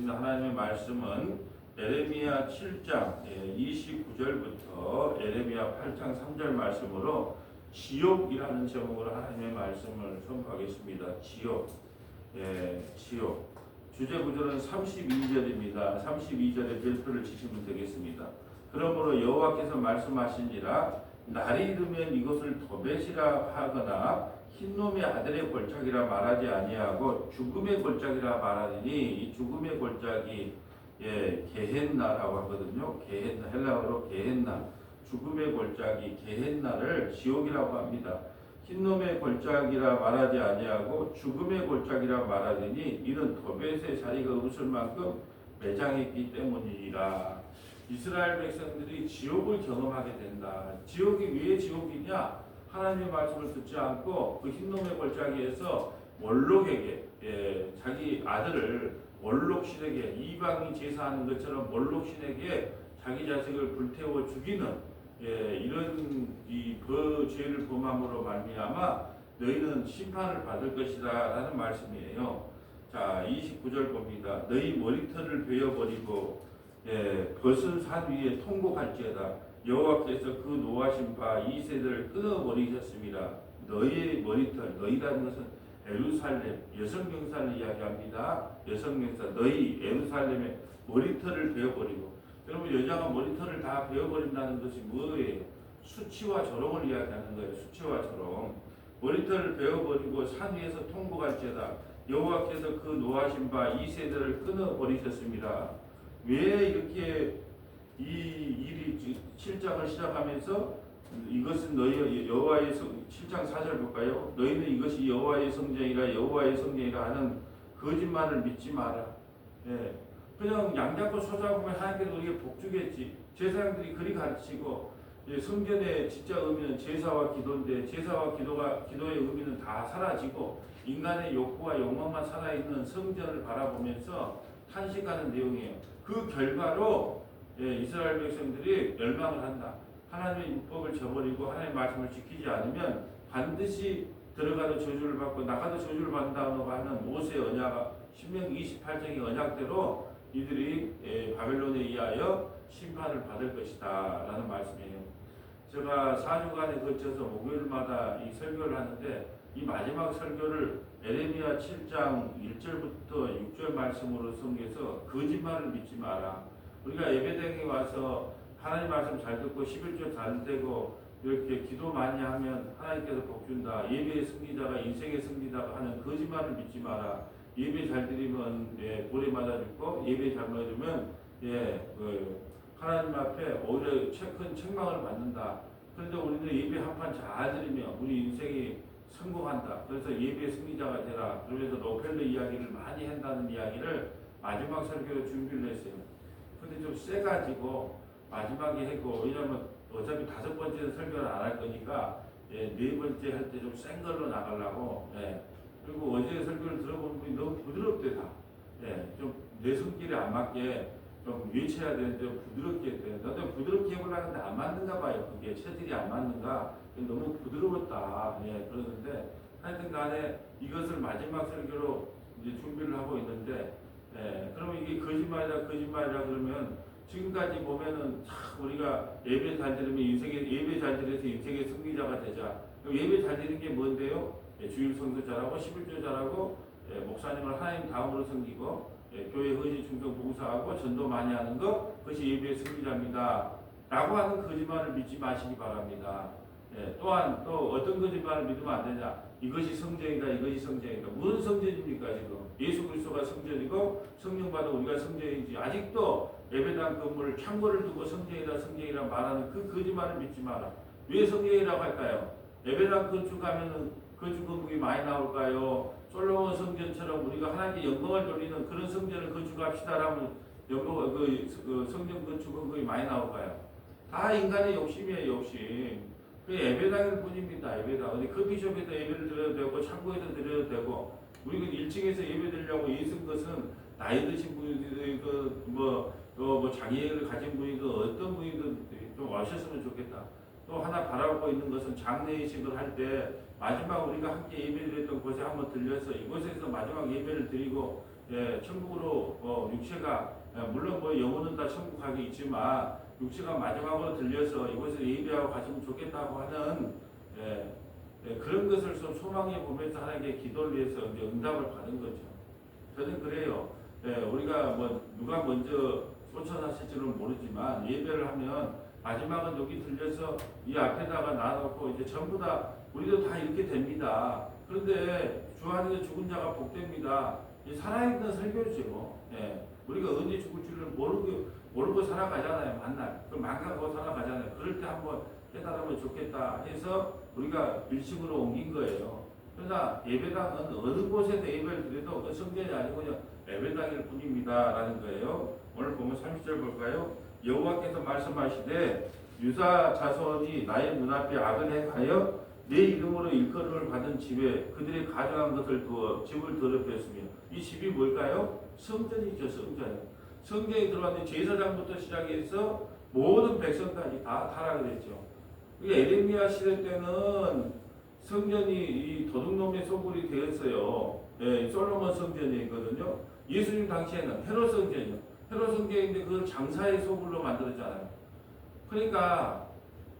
보겠습니다. 하나님의 말씀은 에레미야 7장 29절부터 에레미야 8장 3절 말씀으로 지옥이라는 제목으로 하나님의 말씀을 선포하겠습니다. 지옥. 지옥. 주제 구절은 32절입니다. 32절에 별표를 치시면 되겠습니다. 그러므로 여호와께서 말씀하시니라 날이 이르면 이것을 도벳이라 하거나 흰놈의 아들의 골짜기라 말하지 아니하고 죽음의 골짜기라 말하니 이 죽음의 골짜기 게헨나라고 하거든요. 게헨나, 헬라어로 게헨나, 죽음의 골짜기 게헨나를 지옥이라고 합니다. 흰놈의 골짜기라 말하지 아니하고 죽음의 골짜기라 말하더니 이는 도벳의 자리가 없을 만큼 매장했기 때문이라. 이스라엘 백성들이 지옥을 경험하게 된다. 지옥이 왜 지옥이냐? 하나님의 말씀을 듣지 않고 그 흰놈의 골짜기에서 몰록에게 자기 아들을 몰록신에게 이방이 제사하는 것처럼 몰록신에게 자기 자식을 불태워 죽이는 이런 죄를 범함으로 말미암아 너희는 심판을 받을 것이다 라는 말씀이에요. 자, 29절 봅니다. 너희 머리털을 베어버리고 벗은 산 위에 통곡할지어다. 여호와께서 그 노하신 바 이 세대를 끊어버리셨습니다. 너희의 머리털, 너희라는 것은 예루살렘, 여성명사를 이야기합니다. 여성명사, 너희 예루살렘의 머리털을 베어버리고. 여러분, 여자가 머리털을 다 베어버린다는 것이 뭐예요? 수치와 조롱을 이야기하는 거예요. 수치와 조롱. 머리털을 베어버리고 산 위에서 통곡할지어다. 여호와께서 그 노하신 바 이 세대를 끊어버리셨습니다. 왜 이렇게 이 일이 7장을 시작하면서 이것은 너희 여호와의 7장 4절 볼까요? 너희는 이것이 여호와의 성전이라 여호와의 성전이라 하는 거짓말을 믿지 마라. 그냥 양 잡고 소 잡으면 하나님께서 우리에게 복 주겠지. 제사장들이 그리 가르치고 성전의 진짜 의미는 제사와 기도인데 제사와 기도의 의미는 다 사라지고 인간의 욕구와 욕망만 살아있는 성전을 바라보면서 탄식하는 내용이에요. 그 결과로 이스라엘 백성들이 멸망을 한다. 하나님의 율법을 저버리고 하나님의 말씀을 지키지 않으면 반드시 들어가도 저주를 받고 나가도 저주를 받는다고 하는 모세의 언약, 신명기 28장의 언약대로 이들이 바벨론에 의하여 심판을 받을 것이다 라는 말씀이에요. 제가 4주간에 거쳐서 목요일마다 이 설교를 하는데 이 마지막 설교를 에레미야 7장 1절부터 6절 말씀으로 성경에서 거짓말을 믿지 마라. 우리가 예배당에 와서 하나님 말씀 잘 듣고 11조 잘 되고 이렇게 기도 많이 하면 하나님께서 복 준다. 예배의 승리자가 인생의 승리자가 하는 거짓말을 믿지 마라. 예배 잘 드리면 보리 맞아 죽고 예배 잘못 드리면 하나님 앞에 오히려 큰 책망을 받는다. 그런데 우리는 예배 한 판 잘 드리면 우리 인생이 성공한다. 그래서 예배 승리자가 되라. 그러면서 로펠러 이야기를 많이 한다는 이야기를 마지막 설교로 준비를 했어요. 근데 좀 세가지고 마지막에 했고, 왜냐면 어차피 5번째 설교를 안 할 거니까 4번째 할 때 좀 센 걸로 나가려고. 그리고 어제 설교를 들어보는 분이 너무 부드럽대 다. 좀 내 성질에 안 맞게 좀 외쳐야 되는데 좀 부드럽게 돼. 나도 부드럽게 해보려는데 안 맞는가 봐요. 그게 체질이 안 맞는가. 너무 부드러웠다. 그러는데 하여튼 간에 이것을 마지막 설교로 이제 준비를 하고 있는데 그러면 이게 거짓말이다 그러면 지금까지 보면은 우리가 예배 잘 드리면 예배 잘 드려서 인생의 승리자가 되자. 예배 잘 드리는 게 뭔데요? 주일 성수 잘하고 11조 잘하고 목사님을 하나님 다음으로 섬기고 교회 의지 충성 봉사하고 전도 많이 하는 것, 그것이 예배의 승리자입니다 라고 하는 거짓말을 믿지 마시기 바랍니다. 또한 또 어떤 거짓말을 믿으면 안 되냐? 이것이 성전이다. 무슨 성전입니까 지금? 예수 그리스도가 성전이고 성령 받아 우리가 성전이지. 아직도 예배당 건물을 창고를 두고 성전이라 말하는 그 거짓말을 믿지 마라. 왜 성전이라고 할까요? 예배당 건축하면은 건축 건물이 많이 나올까요? 솔로몬 성전처럼 우리가 하나님께 영광을 돌리는 그런 성전을 건축합시다라면 성전 건축 건물이 많이 나올까요? 다 인간의 욕심이에요, 욕심. 그 예배당일 뿐입니다. 예배당. 어디 커피숍에서 예배를 드려도 되고 창고에서 드려도 되고 우리가 1층에서 예배 드리려고 애쓴 것은 나이 드신 분이든 뭐 장애를 가진 분이든 어떤 분이든 좀 와셨으면 좋겠다. 또 하나 바라보고 있는 것은 장례의식을 할 때 마지막 우리가 함께 예배 드렸던 곳에 한번 들려서 이곳에서 마지막 예배를 드리고 천국으로 육체가 물론 뭐 영혼은 다 천국 가게 있지만 육체가 마지막으로 들려서 이곳에 예배하고 가시면 좋겠다고 하는 그런 것을 좀 소망해 보면서 하나님께 기도를 위해서 이제 응답을 받은 거죠. 저는 그래요. 우리가 뭐 누가 먼저 쫓아나실지는 모르지만 예배를 하면 마지막은 여기 들려서 이 앞에다가 놔놓고 이제 전부 다 우리도 다 이렇게 됩니다. 그런데 주 안에서 죽은 자가 복됩니다. 이 살아있는 설교죠. 우리가 언제 죽을 줄을 모르고 살아가잖아요. 만날. 그 망각하고 살아가잖아요. 그럴 때 한번 깨달으면 좋겠다 해서 우리가 일식으로 옮긴 거예요. 그러나 예배당은 어느 곳에서 예배를 드려도 그 성전이 아니고 그냥 예배당일 뿐입니다. 라는 거예요. 오늘 보면 30절 볼까요? 여호와께서 말씀하시되 유다 자손이 나의 눈앞에 악을 행하여 내 이름으로 일컬음을 받은 집에 그들이 가져간 것을 두어 집을 더럽혔으며 이 집이 뭘까요? 성전이죠. 성전에 들어왔는데 제사장부터 시작해서 모든 백성까지 다 타락을 했죠. 에레미야 시대 때는 성전이 이 도둑놈의 소굴이 되었어요. 솔로몬 성전이거든요. 예수님 당시에는 헤롯 성전이요. 헤롯 성전인데 그걸 장사의 소굴로 만들었잖아요. 그러니까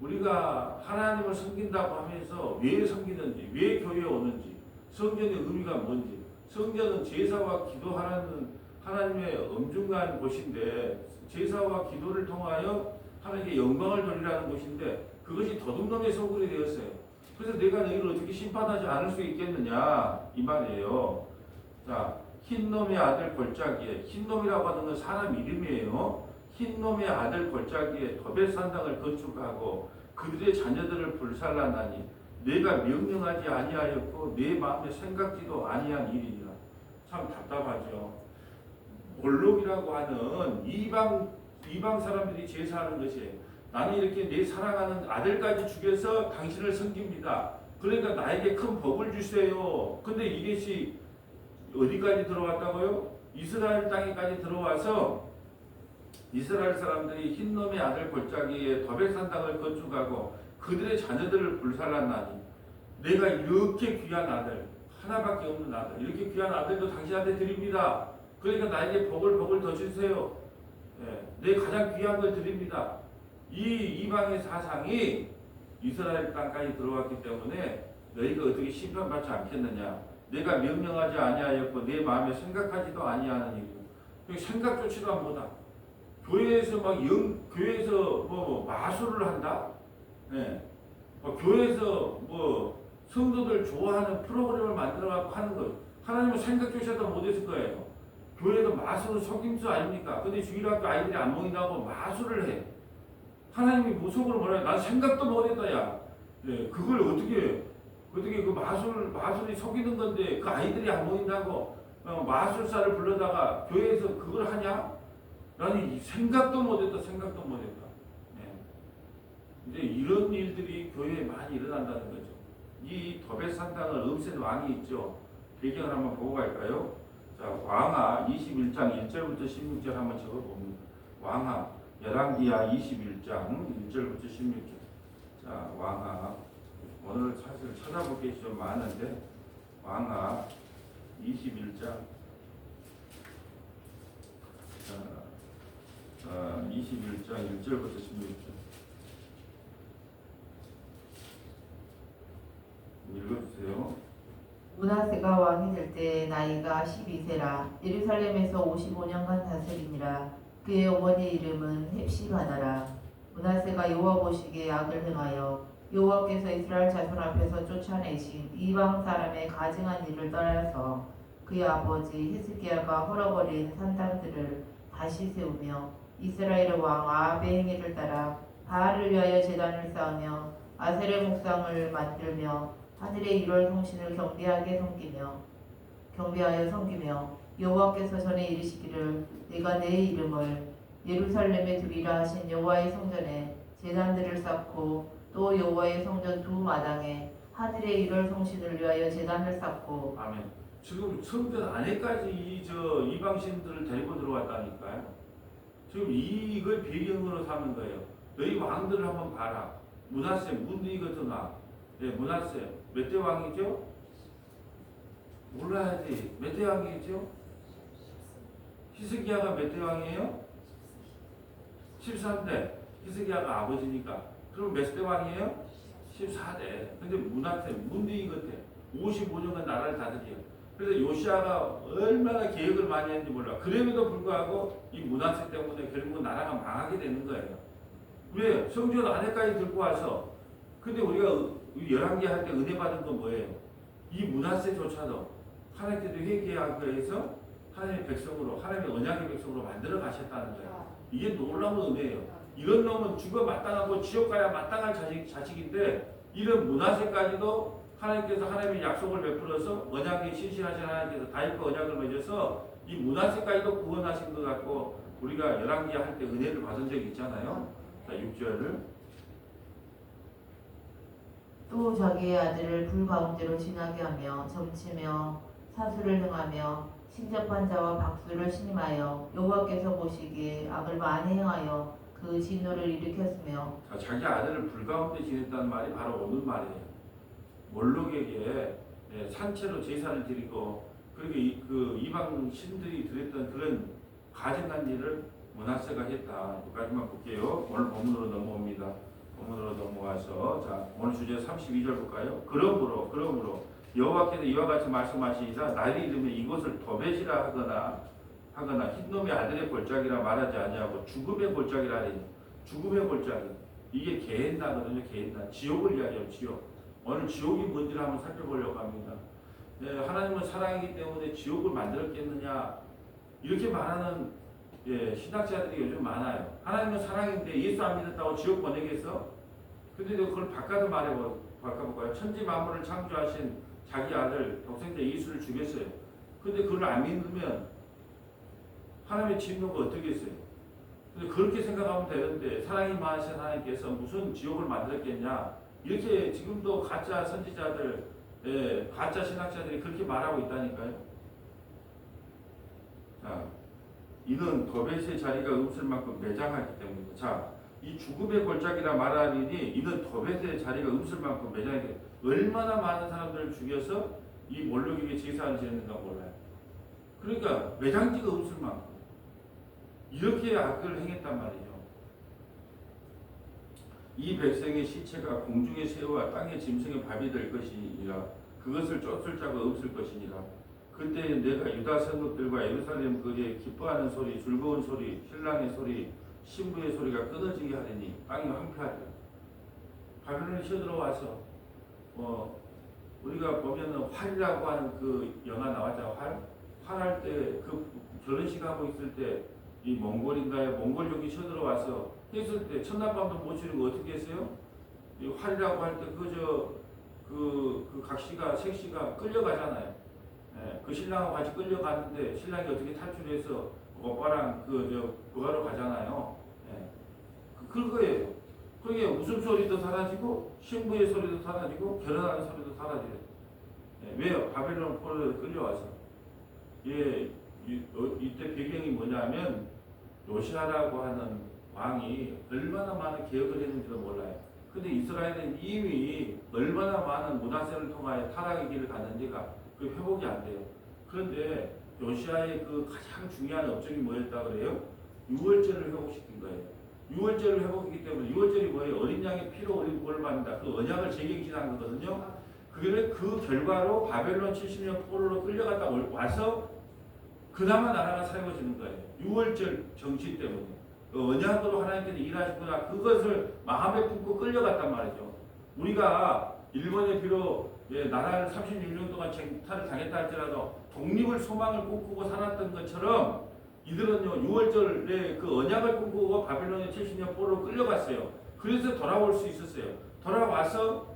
우리가 하나님을 섬긴다고 하면서 왜 섬기는지, 왜 교회에 오는지, 성전의 의미가 뭔지. 성전은 제사와 기도하는 하나님의 엄중한 곳인데 제사와 기도를 통하여 하나님께 영광을 돌리라는 곳인데 그것이 도둑놈의 소굴이 되었어요. 그래서 내가 너희를 어떻게 심판하지 않을 수 있겠느냐 이 말이에요. 자, 흰놈의 아들 골짜기에, 흰놈이라고 하는 건 사람 이름이에요. 흰놈의 아들 골짜기에 도벳산당을 건축하고 그들의 자녀들을 불살라나니 내가 명령하지 아니하였고 내 마음에 생각지도 아니한 일이니라. 참 답답하죠. 몰록이라고 하는 이방 사람들이 제사하는 것이에요. 나는 이렇게 내 사랑하는 아들까지 죽여서 당신을 섬깁니다. 그러니까 나에게 큰 복을 주세요. 근데 이것이 어디까지 들어왔다고요? 이스라엘 땅에까지 들어와서 이스라엘 사람들이 흰놈의 아들 골짜기에 도벳산당을 건축하고 그들의 자녀들을 불살랐나니 내가 이렇게 귀한 아들, 하나밖에 없는 아들, 이렇게 귀한 아들도 당신한테 드립니다. 그러니까 나에게 복을 더 주세요. 내 가장 귀한 걸 드립니다. 이 이방의 사상이 이스라엘 땅까지 들어왔기 때문에 너희가 어떻게 심판받지 않겠느냐. 내가 명령하지 아니하였고 내 마음에 생각하지도 아니하는 이유. 생각조차도 안 보다. 교회에서 교회에서 마술을 한다. 교회에서 성도들 좋아하는 프로그램을 만들어갖고 하는 거. 하나님은 생각조차도 못했을 거예요. 교회에서 마술은 속임수 아닙니까? 근데 주일학교 아이들이 안 모인다고 마술을 해. 하나님이 무속으로 뭐라 해? 난 생각도 못했다, 야. 그걸 어떻게 그 마술이 속이는 건데 그 아이들이 안 모인다고 마술사를 불러다가 교회에서 그걸 하냐? 나는 생각도 못했다. 이제 이런 일들이 교회에 많이 일어난다는 거죠. 이 도벳산당을 없앤 왕이 있죠. 배경을 한번 보고 갈까요? 자, 왕하 21장 1절부터 16절 한번 적어봅니다. 왕하 열왕기하 21장 1절부터 16절. 자, 왕하 오늘 사실 찾아볼 게 좀 많은데 왕하 21장 21장 1절부터 16절 읽어주세요. 므낫세가 왕이 될 때 나이가 12세라. 예루살렘에서 55년간 다스리니라. 그의 어머니 이름은 헵시바나라. 므낫세가 여호와 보시기에 악을 행하여 여호와께서 이스라엘 자손 앞에서 쫓아내신 이방 사람의 가증한 일을 따라서 그의 아버지 히스기야가 헐어버린 산당들을 다시 세우며 이스라엘의 왕 아합의 행위를 따라 바알을 위하여 제단을 쌓으며 아세레 목상을 만들며 하늘의 1월 성신을 경배하여 섬기며 여호와께서 전에 이르시기를 내가 내 이름을 예루살렘에 두리라 하신 여호와의 성전에 제단들을 쌓고 또 여호와의 성전 두 마당에 하늘의 1월 성신을 위하여 제단을 쌓고. 아멘. 지금 성전 안에까지 이방신들을 데리고 들어왔다니까요. 지금 이걸 배경으로 삼은 거예요. 너희 왕들을 한번 봐라. 므낫세, 문디거드나. 므낫세 몇 대 왕이죠? 몰라야지. 몇 대 왕이죠? 히스기야가 몇 대 왕이에요? 13대. 히스기야가 아버지니까. 그럼 몇 대 왕이에요? 14대. 근데 문하세, 문둥이 같아. 55년간 나라를 다스려요. 그래서 요시아가 얼마나 개혁을 많이 했는지 몰라. 그럼에도 불구하고 이 문하세 때문에 결국은 나라가 망하게 되는 거예요. 왜? 성전 안에까지 들고 와서. 근데 우리가 열왕기 할 때 은혜 받은 건 뭐예요? 이 문하세조차도 하나님께서 회개하기 위해서 하나님의 백성으로, 하나님의 언약의 백성으로 만들어 가셨다는 거예요. 이게 놀라운 은혜예요. 이런 놈은 죽어 마땅하고 지옥 가야 마땅할 자식인데, 이런 문하세까지도 하나님께서 하나님의 약속을 베풀어서 언약에 신실하신 하나님께서 다윗과 언약을 맺어서 이 문하세까지도 구원하신 것 같고, 우리가 열왕기 할 때 은혜를 받은 적이 있잖아요. 자, 6절을 또 자기의 아들을 불 가운데로 지나게 하며 점치며 사수를 행하며 신접한 자와 박수를 신임하여 여호와께서 보시기에 악을 많이 행하여 그 진노를 일으켰으며. 자, 자기 아들을 불 가운데 지냈다는 말이 바로 오는 말이에요. 몰록에게 산채로 제사를 드리고, 그렇게 그 이방 신들이 드렸던 그런 가증한 일을 문하세가 했다. 여기까지만 볼게요. 오늘 본문으로 넘어옵니다. 본문으로 넘어가서, 자, 오늘 주제 32절 볼까요? 그러므로 여호와께서 이와 같이 말씀하시니라. 나의 이름에 이곳을 도벳이라 하거나 흰놈의 아들의 골짜기라 말하지 아니하고 죽음의 골짜기라 하니. 죽음의 골짜기, 이게 게헨나거든요. 게헨나, 지옥을 이야기해요. 지옥. 오늘 지옥이 뭔지를 한번 살펴보려고 합니다. 하나님은 사랑이기 때문에 지옥을 만들었겠느냐, 이렇게 말하는 신학자들이 요즘 많아요. 하나님은 사랑인데 예수 안 믿었다고 지옥 보내겠어? 근데 그걸 바꿔볼까요? 천지 만물을 창조하신 자기 아들 독생자 예수를 죽였어요. 근데 그걸 안 믿으면 하나님의 진노가 어떻게 했어요? 근데 그렇게 생각하면 되는데, 사랑이 많으신 하나님께서 무슨 지옥을 만들었겠냐, 이렇게 지금도 가짜 선지자들, 가짜 신학자들이 그렇게 말하고 있다니까요. 자, 이는 도벳의 자리가 없을 만큼 매장하기 때문입니다. 자, 이 죽음의 골짜기라 말하니 이는 도벳의 자리가 없을 만큼 매장하기 때문에, 얼마나 많은 사람들을 죽여서 이 몰록에게 제사를 지냈는가 몰라요. 그러니까 매장지가 없을 만큼 이렇게 악을 행했단 말이죠. 이 백성의 시체가 공중의 새와 땅의 짐승의 밥이 될 것이니라. 그것을 쫓을 자가 없을 것이니라. 그때 내가 유다 성읍들과 예루살렘 거리에 기뻐하는 소리, 즐거운 소리, 신랑의 소리, 신부의 소리가 끊어지게 하리니 땅이 황폐하리라. 바벨론이 쳐들어와서 우리가 보면은 활이라고 하는 그 영화 나왔잖아. 활할 때 그 결혼식 하고 있을 때 이 몽골족이 쳐들어와서 했을 때 첫날밤도 못 치는 거 어떻게 했어요? 이 활이라고 할 때 그 각시가 색시가 끌려가잖아요. 그 신랑하고 같이 끌려갔는데 신랑이 어떻게 탈출해서 오빠랑 부하러 가잖아요. 그거예요. 그게 웃음소리도 사라지고 신부의 소리도 사라지고 결혼하는 소리도 사라져요. 왜요? 바벨론 포로에 끌려와서. 이때 배경이 뭐냐면 요시아라고 하는 왕이 얼마나 많은 개혁을 했는지도 몰라요. 근데 이스라엘은 이미 얼마나 많은 문화세를 통하여 타락의 길을 갔는지가 그 회복이 안 돼요. 그런데 요시아의 그 가장 중요한 업적이 뭐였다 그래요? 유월절을 회복시킨 거예요. 유월절을 회복했기 때문에, 유월절이 뭐예요? 어린 양의 피로 어린 구원을 받는다. 그 언약을 재경신한 거거든요. 그 결과로 바벨론 70년 포로로 끌려갔다 와서 그나마 나라가 세워지는 거예요. 유월절 정치 때문에. 그 언약으로 하나님께서 일하시구나, 그것을 마음에 품고 끌려갔단 말이죠. 우리가 일본의 비로 나라를 36년 동안 쟁탈을 당했다 할지라도 독립을 소망을 꿈꾸고 살았던 것처럼 이들은요, 유월절에 그 언약을 꿈꾸고 바벨론의 70년 포로로 끌려갔어요. 그래서 돌아올 수 있었어요. 돌아와서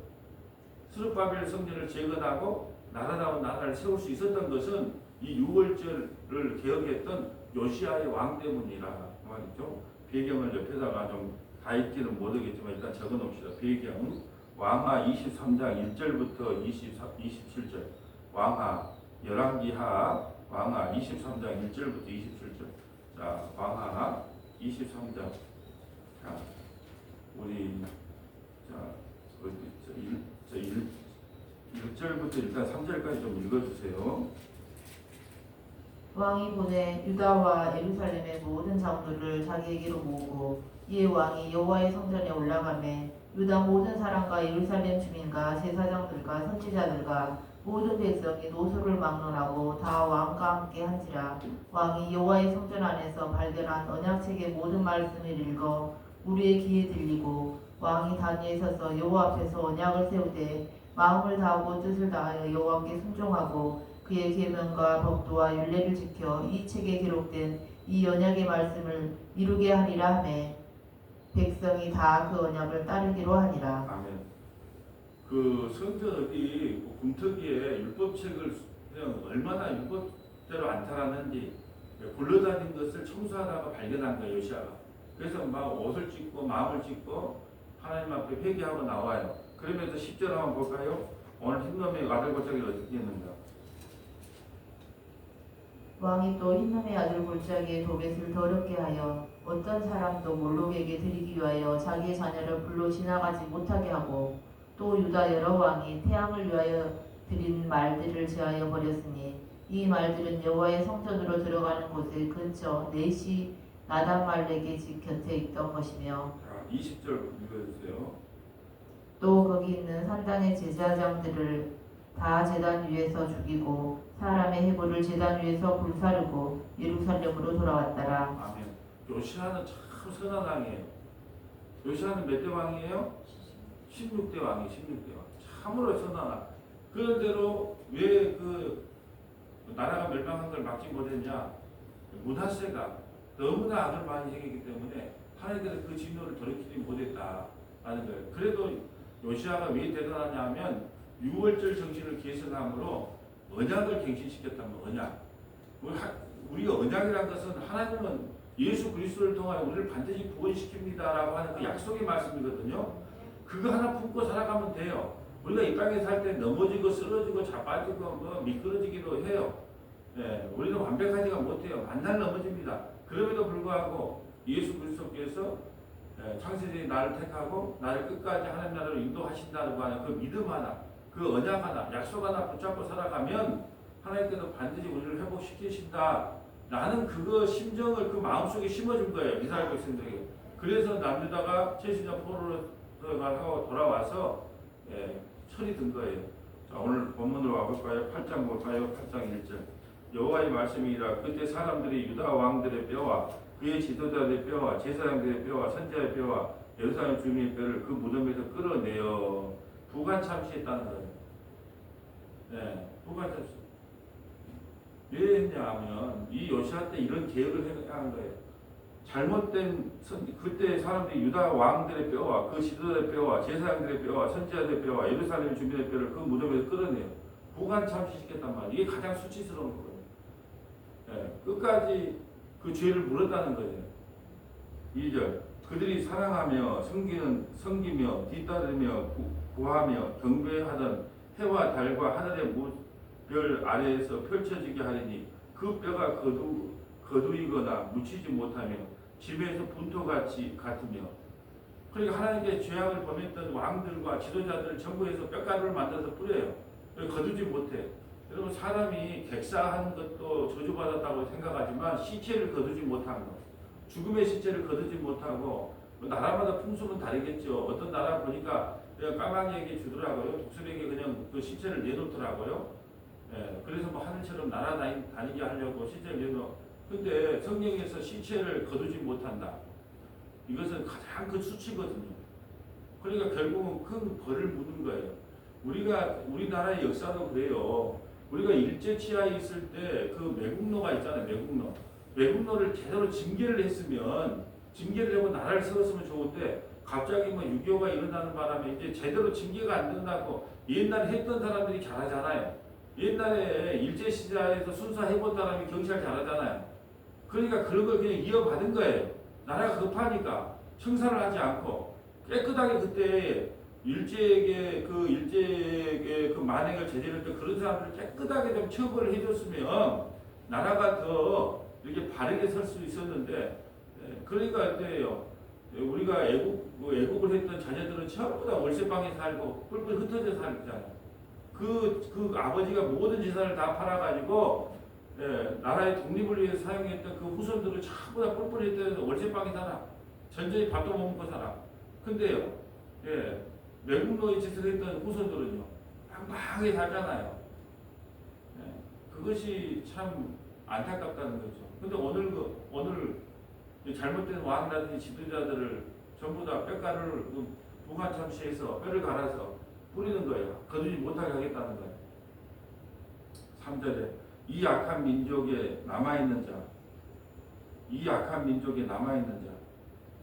스룹바벨 성전을 재건하고 나라다운 나라를 세울 수 있었던 것은 이 유월절을 개혁했던 요시아의 왕 때문이라 말이죠. 배경을 옆에다가 좀 다 읽기는 못하겠지만 일단 적어놓읍시다. 배경 왕하 23장 1절부터 27절. 왕하 열왕기하 왕하 23장 1절부터 27절. 자, 왕하 23장. 자, 우리 자 1절부터 일단 3절까지 좀 읽어주세요. 왕이 보내 유다와 예루살렘의 모든 장로를 자기에게로 모으고 이에 왕이 여호와의 성전에 올라가매 유다 모든 사람과 예루살렘 주민과 제사장들과 선지자들과 모든 백성이 노소를 막론하고 다 왕과 함께 한지라. 왕이 여호와의 성전 안에서 발견한 언약책의 모든 말씀을 읽어 우리의 귀에 들리고 왕이 단위에 서서 여호와 앞에서 언약을 세우되 마음을 다하고 뜻을 다하여 여호와께 순종하고 그의 계명과 법도와 율례를 지켜 이 책에 기록된 이 언약의 말씀을 이루게 하리라 하매 백성이 다 그 언약을 따르기로 하니라. 아멘. 그 성전이 금터기에 율법책을 그냥 얼마나 율법대로 안 살았는지 굴러다닌 것을 청소하다가 발견한 거예요, 요시아가. 그래서 막 옷을 찢고 마음을 찢고 하나님 앞에 회개하고 나와요. 그러면서 10절 한번 볼까요? 오늘 흰놈의 아들 골짜기를 어떻게 했는가? 왕이 또 흰놈의 아들 골짜기에 도벳을 더럽게 하여 어떤 사람도 몰록에게 드리기 위하여 자기의 자녀를 불로 지나가지 못하게 하고 또 유다 여러 왕이 태양을 위하여 드린 말들을 제하여 버렸으니 이 말들은 여호와의 성전으로 들어가는 곳의 근처 넷이 나단말렉의 집 곁에 있던 것이며. 자, 20절 읽어주세요. 또 거기 있는 산당의 제사장들을 다 제단 위에서 죽이고 사람의 해골을 제단 위에서 불사르고 예루살렘으로 돌아왔더라. 아멘. 요시아는 참 선한 왕이에요. 요시아는 몇 대 왕이에요? 16대 왕이에요. 16대 왕. 참으로 선한 왕. 그런대로 왜 그 나라가 멸망한 걸 막지 못했냐? 므낫세가 너무나 악을 많이 행했기 때문에 하나님께서 그 진노를 돌이키지 못했다라는 거예요. 그래도 요시아가 왜 대단하냐면 6월절 정신을 계승함으로 언약을 갱신시켰다는 언약. 우리가 언약이라는 것은 하나님은 예수 그리스도를 통하여 우리를 반드시 구원시킵니다라고 하는 그 약속의 말씀이거든요. 그거 하나 품고 살아가면 돼요. 우리가 이 땅에 살 때 넘어지고 쓰러지고 자빠지고 뭐 미끄러지기도 해요. 예, 우리는 완벽하지가 못해요. 만날 넘어집니다. 그럼에도 불구하고 예수 그리스도께서 창세전에 나를 택하고 나를 끝까지 하나님 나라로 인도하신다고 하는 그 믿음 하나, 그 언약 하나, 약속 하나 붙잡고 살아가면 하나님께서 반드시 우리를 회복시키신다. 나는 그거 심정을 그 마음속에 심어준 거예요. 이스라엘 백성들에게. 그래서 남유다가 70년 포로를 하고 돌아와서 철이 든 거예요. 자, 오늘 본문으로 와볼까요? 8장 볼까요? 8장 1절. 여호와의 말씀이라 그때 사람들이 유다 왕들의 뼈와 그의 지도자들의 뼈와 제사장들의 뼈와 선지자의 뼈와 예루살렘 주민의 뼈를 그 무덤에서 끌어내어 부관 참시했다는 거예요. 네, 부관 참시. 왜 했냐 하면 이 요시아 때 이런 계획을 한 거예요. 잘못된 그때 사람들이 유다 왕들의 뼈와 그 지도자의 뼈와 제사장들의 뼈와 선지자들의 뼈와 예루살렘 주민의 뼈를 그 무덤에서 끌어내요. 부관 참시시켰단 말이에요. 이게 가장 수치스러운 거예요. 네, 끝까지 그 죄를 물었다는 거예요. 2절. 그들이 사랑하며 섬기며 뒤따르며 구하며 경배하던 해와 달과 하늘의 별 아래에서 펼쳐지게 하리니 그 뼈가 거두이거나 묻히지 못하며 집에서 분토같이 같으며. 그러니까 하나님께 죄악을 범했던 왕들과 지도자들 전부에서 뼈가루를 만들어서 뿌려요. 거두지 못해. 여러분 사람이 객사하는 것도 저주받았다고 생각하지만 시체를 거두지 못하는 거, 죽음의 시체를 거두지 못하고 나라마다 풍습은 다르겠죠. 어떤 나라 보니까 그냥 까마귀에게 주더라고요. 독수리에게 그냥 그 시체를 내놓더라고요. 그래서 뭐 하늘처럼 날아다니게 하려고 시체를 내놓. 근데 성경에서 시체를 거두지 못한다. 이것은 가장 큰 수치거든요. 그러니까 결국은 큰 벌을 묻는 거예요. 우리나라의 역사도 그래요. 우리가 일제 치하에 있을 때 그 매국노가 있잖아요. 매국노를 제대로 징계를 했으면 징계를 하고 나라를 세웠으면 좋은데 갑자기 뭐 6.25가 일어나는 바람에 이제 제대로 징계가 안 된다고 옛날에 했던 사람들이 잘하잖아요. 옛날에 일제 시대에서 순사해본 사람이 경찰 잘하잖아요. 그러니까 그런 걸 그냥 이어받은 거예요. 나라가 급하니까 청산을 하지 않고 깨끗하게 그때 일제에게 그 만행을 저지를 때 그런 사람들을 깨끗하게 좀 처벌을 해줬으면 나라가 더 이렇게 바르게 설 수 있었는데, 그러니까 어때요? 우리가 애국을 했던 자녀들은 전부 다 월세방에 살고 뿔뿔 흩어져 살잖아요. 그 아버지가 모든 재산을 다 팔아가지고 나라의 독립을 위해서 사용했던 그 후손들을 전부 다 뿔뿔이 떼서 월세방에 살아. 전쟁에 밥도 못 먹고 살아. 근데요, 외국노예 짓을 했던 후손들은요, 빵빵하게 살잖아요. 그것이 참 안타깝다는 거죠. 근데 오늘 잘못된 왕이라든지 지도자들을 전부 다 뼈가루를 동안 참시해서 뼈를 갈아서 뿌리는 거예요. 거두지 못하게 하겠다는 거예요. 3절에 이 악한 민족에 남아있는 자, 이 악한 민족에 남아있는 자.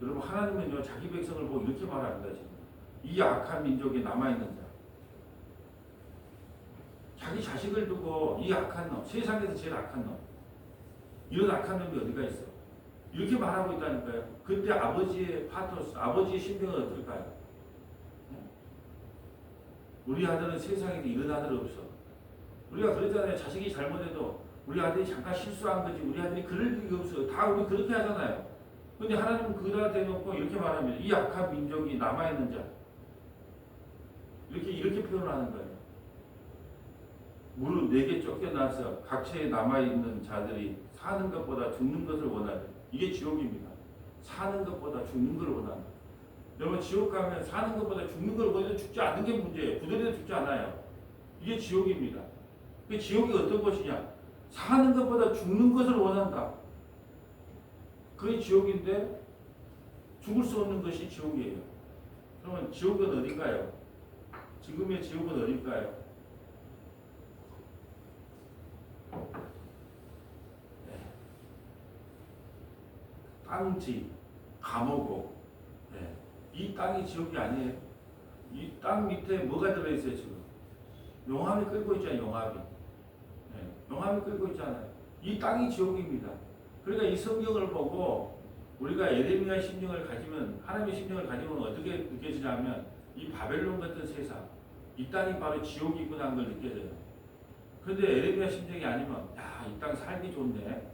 여러분 하나님은요 자기 백성을 보고 이렇게 말합니다. 지금 이 악한 민족에 남아있는 자. 자기 자식을 두고 이 악한 놈, 세상에서 제일 악한 놈, 이런 악한 놈이 어디가 있어? 이렇게 말하고 있다니까요. 그때 아버지의 파토스, 아버지의 심정은 어떨까요? 우리 아들은 세상에 이런 아들 없어. 우리가 그랬잖아요. 자식이 잘못해도 우리 아들이 잠깐 실수한 거지 우리 아들이 그럴 일이 없어. 다 우리 그렇게 하잖아요. 근데 하나님은 그다 대놓고 이렇게 말합니다. 이 악한 민족이 남아있는 자. 이렇게 표현하는 거예요. 무릇 내게 쫓겨나서 각처에 남아있는 자들이 사는 것보다 죽는 것을 원하는, 이게 지옥입니다. 사는 것보다 죽는 걸 원하는. 여러분 지옥 가면 사는 것보다 죽는 걸 원해도 죽지 않는 게 문제예요. 부들에도 죽지 않아요. 이게 지옥입니다. 그 지옥이 어떤 것이냐? 사는 것보다 죽는 것을 원한다. 그게 지옥인데 죽을 수 없는 것이 지옥이에요. 그러면 지옥은 어딘가요? 지금의 지옥은 어딜까요? 땅지, 감옥고, 이 땅이 지옥이 아니에요. 이 땅 밑에 뭐가 들어있어요 지금? 용암이 끓고 있잖아요. 용암이 끓고 있잖아요. 이 땅이 지옥입니다. 그러니까 이 성경을 보고 우리가 에레미야 심령을 가지면, 하나님의 심령을 가지면 어떻게 느껴지냐면 이 바벨론 같은 세상, 이 땅이 바로 지옥이구나 하는 걸 느껴져요. 그런데 에레미야 심령이 아니면 야, 이 땅 살기 좋네.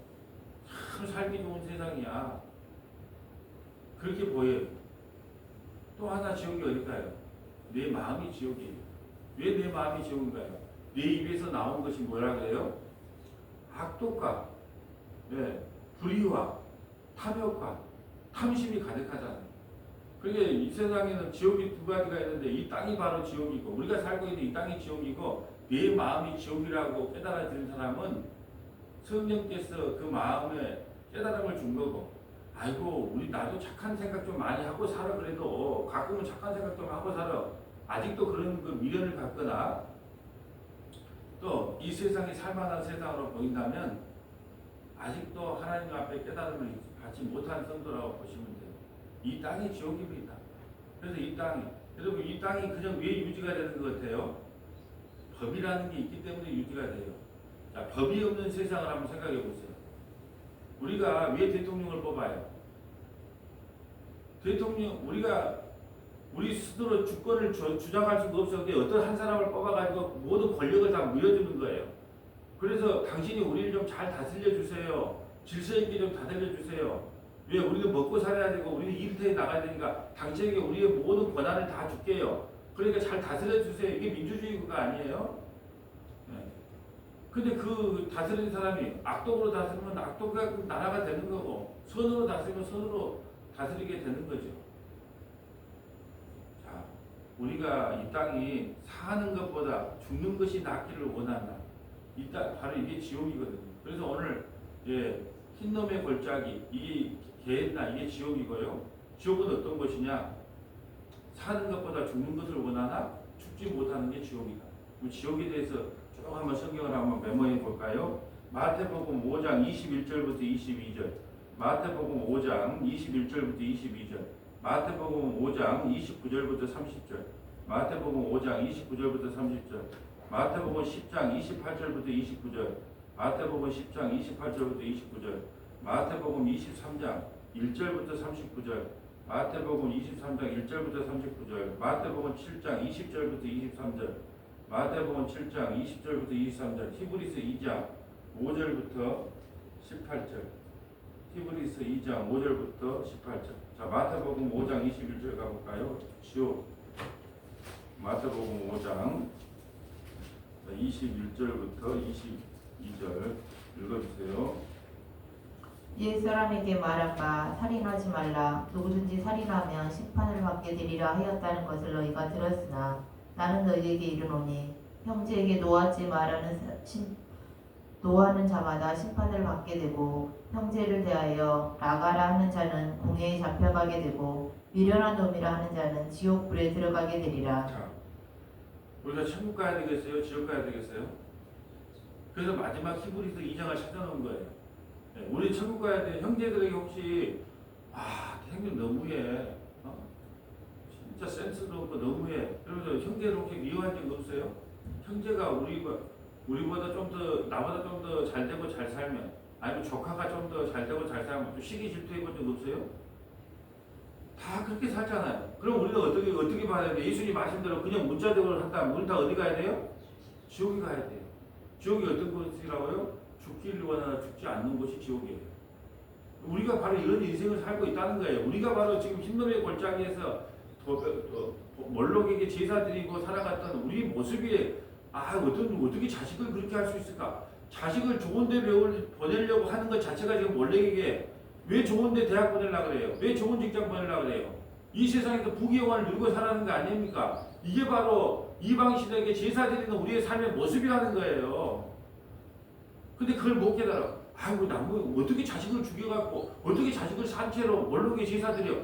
참 살기 좋은 세상이야. 그렇게 보여요. 또 하나 지옥이 어딜까요? 내 마음이 지옥이에요. 왜 내 마음이 지옥인가요? 내 입에서 나온 것이 뭐라 그래요? 악독과 불의와 탐욕과 탐심이 가득하잖아요. 그러니까 이 세상에는 지옥이 두 가지가 있는데 이 땅이 바로 지옥이고 우리가 살고 있는 이 땅이 지옥이고 내 마음이 지옥이라고 깨달아지는 사람은 성령께서 그 마음에 깨달음을 준 거고, 아이고 나도 착한 생각 좀 많이 하고 살아. 그래도 가끔은 착한 생각 좀 하고 살아. 아직도 그런 그 미련을 갖거나 또 이 세상이 살만한 세상으로 보인다면 아직도 하나님 앞에 깨달음을 받지 못한 성도라고 보시면 돼요. 이 땅이 지옥입니다. 그래서 이 땅이, 여러분 이 땅이 그냥 왜 유지가 되는 것 같아요? 법이라는 게 있기 때문에 유지가 돼요. 자, 법이 없는 세상을 한번 생각해 보세요. 우리가 왜 대통령을 뽑아요? 우리 스스로 주권을 주장할 수가 없어. 어떤 한 사람을 뽑아가지고 모든 권력을 다 물려주는 거예요. 그래서 당신이 우리를 좀 잘 다스려 주세요. 질서 있게 좀 다스려 주세요. 왜 우리는 먹고 살아야 되고 우리는 일터에 나가야 되니까 당신에게 우리의 모든 권한을 다 줄게요. 그러니까 잘 다스려 주세요. 이게 민주주의 국가 아니에요? 근데 그 다스리는 사람이 악독으로 다스리면 악독가 나라가 되는 거고, 선으로 다스리면 선으로 다스리게 되는 거죠. 자, 우리가 이 땅이 사는 것보다 죽는 것이 낫기를 원한다. 이 땅 바로 이게 지옥이거든요. 그래서 오늘 흰놈의 골짜기, 이게 개했나, 이게 지옥이고요. 지옥은 어떤 것이냐? 사는 것보다 죽는 것을 원하나 죽지 못하는 게 지옥이다. 그럼 지옥에 대해서 쭉 한번 성경을 한번 메모해 볼까요? 마태복음 5장 21절부터 22절, 마태복음 5장 21절부터 22절, 마태복음 5장 29절부터 30절, 마태복음 5장 29절부터 30절, 마태복음 10장 28절부터 29절, 마태복음 10장 28절부터 29절, 마태복음 23장 1절부터 39절, 마태복음 23장 1절부터 39절, 마태복음 7장 20절부터 23절, 마태복음 7장 20절부터 23절, 히브리서 2장 5절부터 18절, 히브리서 2장 5절부터 18절. 자, 마태복음 5장 21절 가볼까요? 지옥. 마태복음 5장 21절부터 22절. 읽어주세요. 옛 사람에게 말한 바 살인하지 말라 누구든지 살인하면 심판을 받게 되리라 하였다는 것을 너희가 들었으나 나는 너희에게 이르노니 형제에게 노하지 말라는 노하는 자마다 심판을 받게 되고 형제를 대하여 나가라 하는 자는 공회에 잡혀가게 되고 미련한 놈이라 하는 자는 지옥불에 들어가게 되리라. 자, 우리가 천국 가야 되겠어요? 지옥 가야 되겠어요? 그래서 마지막 히브리서 2장을 찾아놓은 거예요. 네, 우리 천국 가야 돼. 형제들에게 혹시 형님 너무해. 진짜 센스도 없고 너무해. 그러면서 형제를 혹시 미워한 적 없어요? 형제가 우리보다 좀 더 나보다 좀 더 잘 되고 잘 살면, 아니면 조카가 좀 더 잘 되고 잘 살면 좀 시기 질투해 본 적 없어요? 다 그렇게 살잖아요. 그럼 우리는 어떻게 봐야 되는데 예수님 말씀대로 그냥 문자대로 한다면 우리 다 어디 가야 돼요? 지옥에 가야 돼요. 지옥이 어떤 곳이라고요? 죽기를 원하나 죽지 않는 곳이 지옥이에요. 우리가 바로 이런 인생을 살고 있다는 거예요. 우리가 바로 지금 흰놈의 골짜기에서 몰록에게 제사 드리고 살아갔던 우리 모습이 어떻게 자식을 그렇게 할 수 있을까? 자식을 좋은데 보내려고 하는 것 자체가 지금 몰록에게 왜 좋은데 대학 보내려고 그래요? 왜 좋은 직장 보내려고 그래요? 이 세상에서 부귀영화를 누리고 살아가는 거 아닙니까? 이게 바로 이방신에게 제사 드리는 우리의 삶의 모습이라는 거예요. 근데 그걸 못 깨달아. 어떻게 자식을 죽여갖고 어떻게 자식을 산채로 몰록에 제사 드려?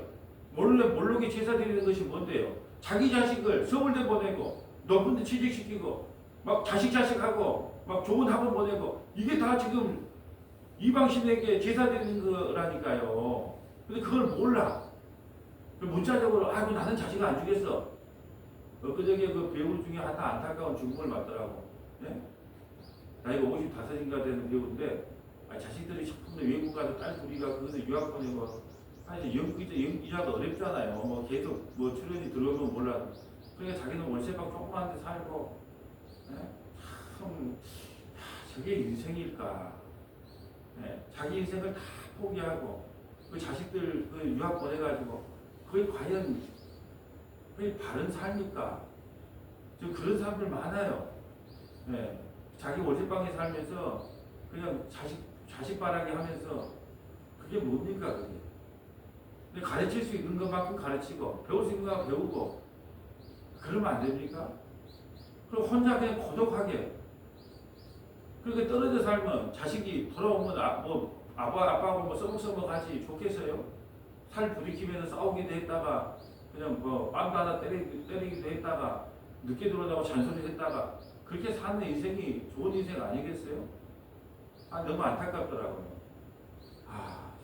몰록에 제사 드리는 것이 뭔데요? 자기 자식을 서울대 보내고 높은 데 취직시키고 막 자식하고 막 좋은 학원 보내고 이게 다 지금 이방신에게 제사 드리는 거라니까요. 근데 그걸 몰라. 문자적으로 나는 자식을 안 주겠어. 엊그저께 그 배우 중에 하나 안타까운 죽음을 맞더라고. 네? 나이가 55인가 되는 배우인데 자식들이 싶은데 외국 가서 딸 둘이가 거기서 유학 보내고 연기자도 어렵잖아요. 뭐 계속 출연이 들어오면 몰라. 그러니까 자기는 월세방 조그만 데 살고 참 저게 인생일까. 자기 인생을 다 포기하고 그 자식들 유학 보내가지고 그게 과연 바른 삶일까? 좀 그런 사람들 많아요. 자기 월세방에 살면서 그냥 자식 바라기 하면서 그게 뭡니까 그게? 근데 가르칠 수 있는 것만큼 가르치고 배울 수 있는 거 배우고 그러면 안 됩니까? 그럼 혼자 그냥 고독하게 그렇게 떨어져 살면 자식이 돌아오면 아빠하고 써먹써먹하지 좋겠어요? 살 부리키면서 싸우기도 했다가 그냥 빵도 하나 때리기도 했다가 늦게 들어오다고 잔소리 했다가 그렇게 사는 인생이 좋은 인생 아니겠어요? 너무 안타깝더라고요.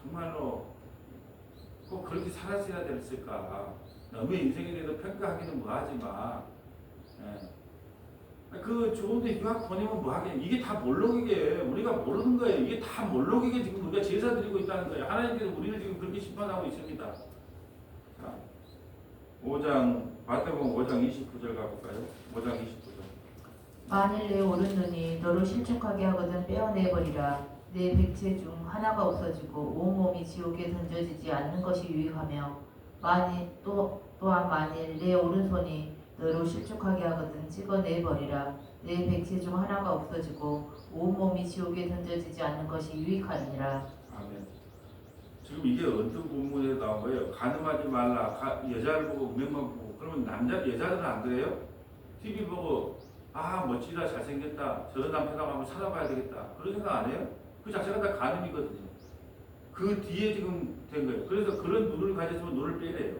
정말로 꼭 그렇게 살았어야 됐을까? 남의 인생에 대해서 평가하기는 뭐하지만 그 좋은데 유학 보내면 뭐하게? 이게 다 몰록이게 우리가 모르는 거예요. 이게 다 몰록이게 지금 우리가 제사 드리고 있다는 거예요. 하나님께서 우리를 지금 그렇게 심판하고 있습니다. 자, 5장 마태복음 5장 29절 가볼까요? 5장 29절. 만일 내 오른눈이 너를 실족하게 하거든 빼어내버리라. 내 백체 중 하나가 없어지고 온몸이 지옥에 던져지지 않는 것이 유익하며 또한 만일 내 오른손이 너를 실족하게 하거든 찍어내버리라. 내 백체 중 하나가 없어지고 온몸이 지옥에 던져지지 않는 것이 유익하니라. 아멘. 지금 이게 어떤 본문에 나온 거예요? 가늠하지 말라. 여자를 보고 음행만 보고. 그러면 여자들은 안 그래요? TV 보고 멋지다 잘생겼다 저런 남편하고 한번 살아봐야 되겠다 그런 생각 안 해요? 그 자체가 다 가늠이거든요. 그 뒤에 지금 된 거예요. 그래서 그런 눈을 가졌으면 눈을 빼래요.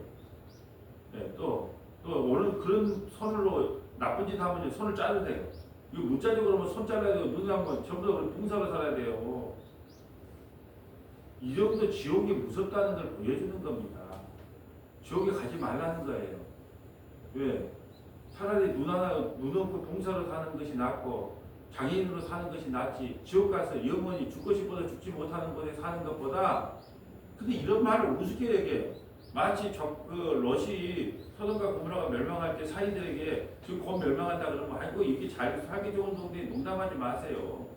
또 오늘 그런 손으로 나쁜 짓 하면 손을 자르야 돼요. 이거 문자적으로 하면 손 잘라야 돼요. 눈을 한번 전부 다 봉사로 살아야 돼요. 이 정도 지옥이 무섭다는 걸 보여주는 겁니다. 지옥에 가지 말라는 거예요. 왜? 차라리 눈 없고 봉사로 사는 것이 낫고 장애인으로 사는 것이 낫지 지옥 가서 영원히 죽고 싶어도 죽지 못하는 곳에 사는 것보다. 근데 이런 말을 우습게 얘기해요. 마치 롯이 소돔과 고모라가 멸망할 때 사이들에게 지금 곧 멸망한다 그러면 이렇게 잘 살기 좋은 동네에 농담하지 마세요.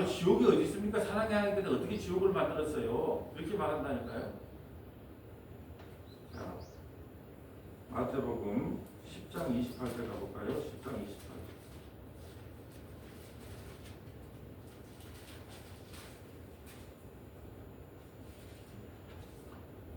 지옥이 어디 있습니까? 사랑의 하나님께서 어떻게 지옥을 만들었어요? 이렇게 말한다니까요. 자, 마태복음 10장 28절 가볼까요? 10장 28절.